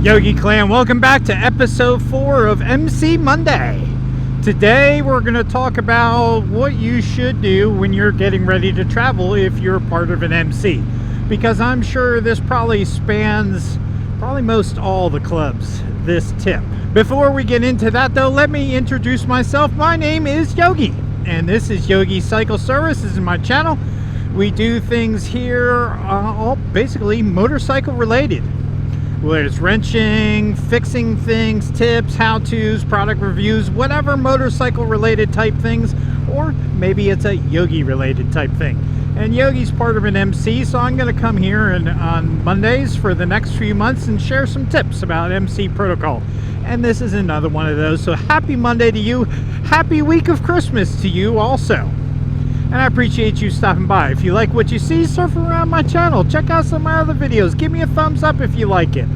Yogi Clan, welcome back to episode 4 of MC Monday. Today we're going to talk about what you should do when you're getting ready to travel if you're part of an MC. Because I'm sure this probably spans most all the clubs, this tip. Before we get into that though, let me introduce myself. My name is Yogi, and this is Yogi Cycle Service. This is my channel. We do things here all basically motorcycle related. Whether it's wrenching, fixing things, tips, how-tos, product reviews, whatever motorcycle related type things, or maybe it's a Yogi related type thing. And Yogi's part of an MC, so I'm going to come here on Mondays for the next few months and share some tips about MC protocol. And this is another one of those, so happy Monday to you. Happy week of Christmas to you also. And I appreciate you stopping by. If you like what you see, surf around my channel. Check out some of my other videos. Give me a thumbs up if you like it.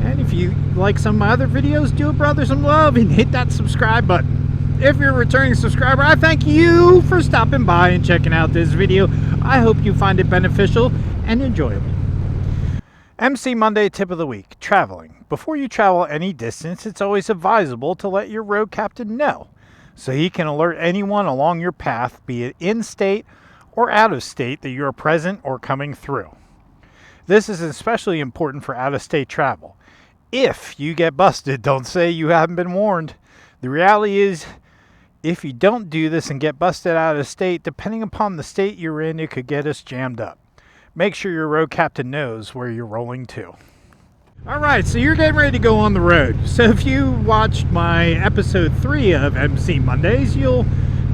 And if you like some of my other videos, do a brother some love and hit that subscribe button. If you're a returning subscriber, I thank you for stopping by and checking out this video. I hope you find it beneficial and enjoyable. MC Monday tip of the week, traveling. Before you travel any distance, it's always advisable to let your road captain know, so he can alert anyone along your path, be it in-state or out-of-state, that you are present or coming through. This is especially important for out-of-state travel. If you get busted, don't say you haven't been warned. The reality is, if you don't do this and get busted out of state, depending upon the state you're in, it could get us jammed up. Make sure your road captain knows where you're rolling to. Alright, so you're getting ready to go on the road. So if you watched my episode 3 of MC Mondays, you'll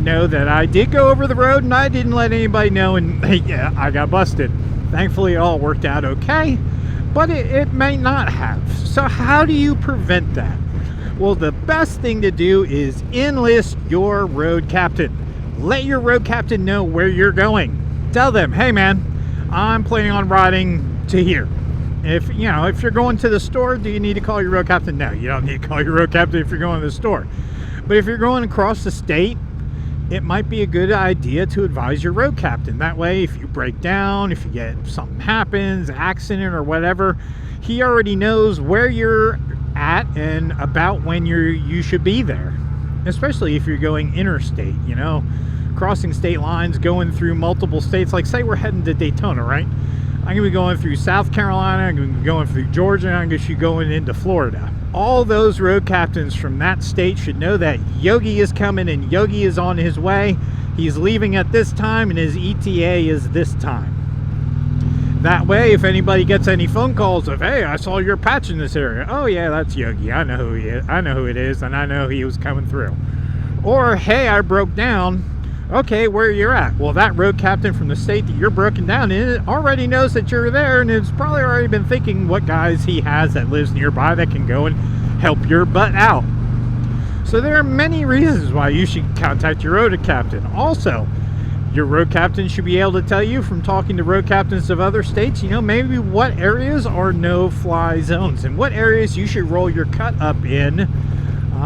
know that I did go over the road and I didn't let anybody know, and yeah, I got busted. Thankfully it all worked out okay, but it may not have. So how do you prevent that? Well, the best thing to do is enlist your road captain. Let your road captain know where you're going. Tell them, hey man, I'm planning on riding to here. If you're going to the store, do you need to call your road captain? No, you don't need to call your road captain if you're going to the store. But if you're going across the state, it might be a good idea to advise your road captain. That way, if you break down, if you get something happens, accident or whatever, he already knows where you're at and about when you should be there. Especially if you're going interstate, crossing state lines, going through multiple states. Like say we're heading to Daytona, right? I'm going to be going through South Carolina, I'm going to be going through Georgia, I'm going to be going into Florida. All those road captains from that state should know that Yogi is coming and Yogi is on his way. He's leaving at this time and his ETA is this time. That way, if anybody gets any phone calls of, hey, I saw your patch in this area. Oh yeah, that's Yogi. I know who he is. I know who it is, and I know he was coming through. Or, hey, I broke down. Okay, where you're at. Well, that road captain from the state that you're broken down in already knows that you're there, and it's probably already been thinking what guys he has that lives nearby that can go and help your butt out. So there are many reasons why you should contact your road captain. Also, your road captain should be able to tell you from talking to road captains of other states, maybe what areas are no-fly zones and what areas you should roll your cut up in,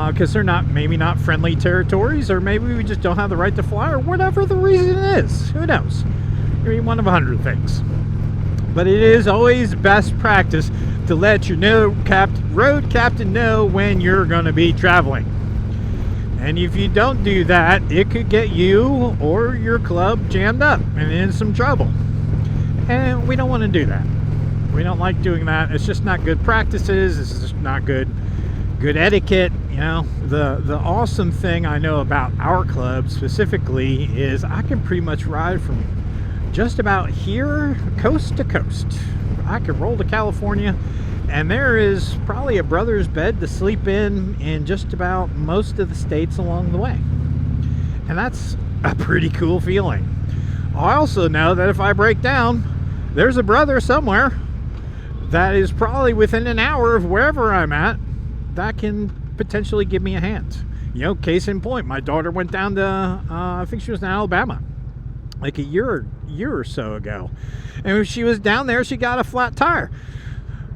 because they're maybe not friendly territories, or maybe we just don't have the right to fly, or whatever the reason is. Who knows? Maybe one of 100 things. But it is always best practice to let your road captain know when you're going to be traveling. And if you don't do that, it could get you or your club jammed up and in some trouble. And we don't want to do that. We don't like doing that. It's just not good practices. It's just not good etiquette. The awesome thing I know about our club specifically is I can pretty much ride from just about here coast to coast. I can roll to California, and there is probably a brother's bed to sleep in just about most of the states along the way. And that's a pretty cool feeling. I also know that if I break down, there's a brother somewhere that is probably within an hour of wherever I'm at that can potentially give me a hand. Case in point, my daughter went down to I think she was in Alabama like a year or so ago, and when she was down there, she got a flat tire.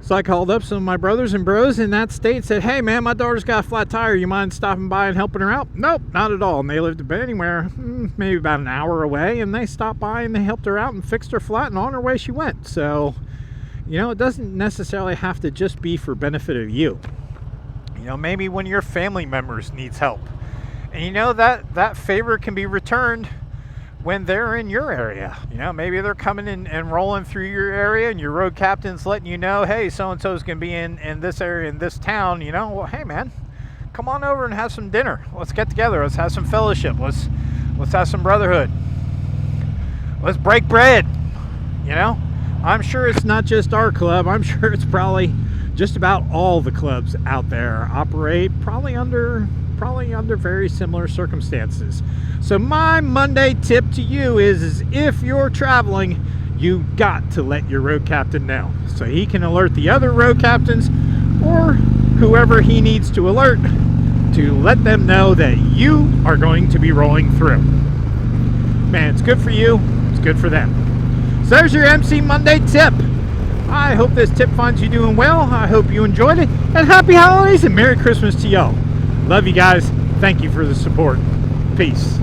So I called up some of my brothers and bros in that state and said, hey man, my daughter's got a flat tire, you mind stopping by and helping her out? Nope, not at all. And they lived anywhere maybe about an hour away, and they stopped by and they helped her out and fixed her flat, and on her way she went. So It doesn't necessarily have to just be for benefit of you. Maybe when your family members needs help. And that favor can be returned when they're in your area. Maybe they're coming in and rolling through your area, and your road captain's letting you know, hey, so-and-so is going to be in this area, in this town. Well, hey, man, come on over and have some dinner. Let's get together. Let's have some fellowship. Let's have some brotherhood. Let's break bread. I'm sure it's not just our club. I'm sure it's probably just about all the clubs out there operate probably under very similar circumstances. So my Monday tip to you is if you're traveling, you got to let your road captain know so he can alert the other road captains or whoever he needs to alert to let them know that you are going to be rolling through. Man, it's good for you. It's good for them. So there's your MC Monday tip. I hope this tip finds you doing well. I hope you enjoyed it. And happy holidays and Merry Christmas to y'all. Love you guys. Thank you for the support. Peace.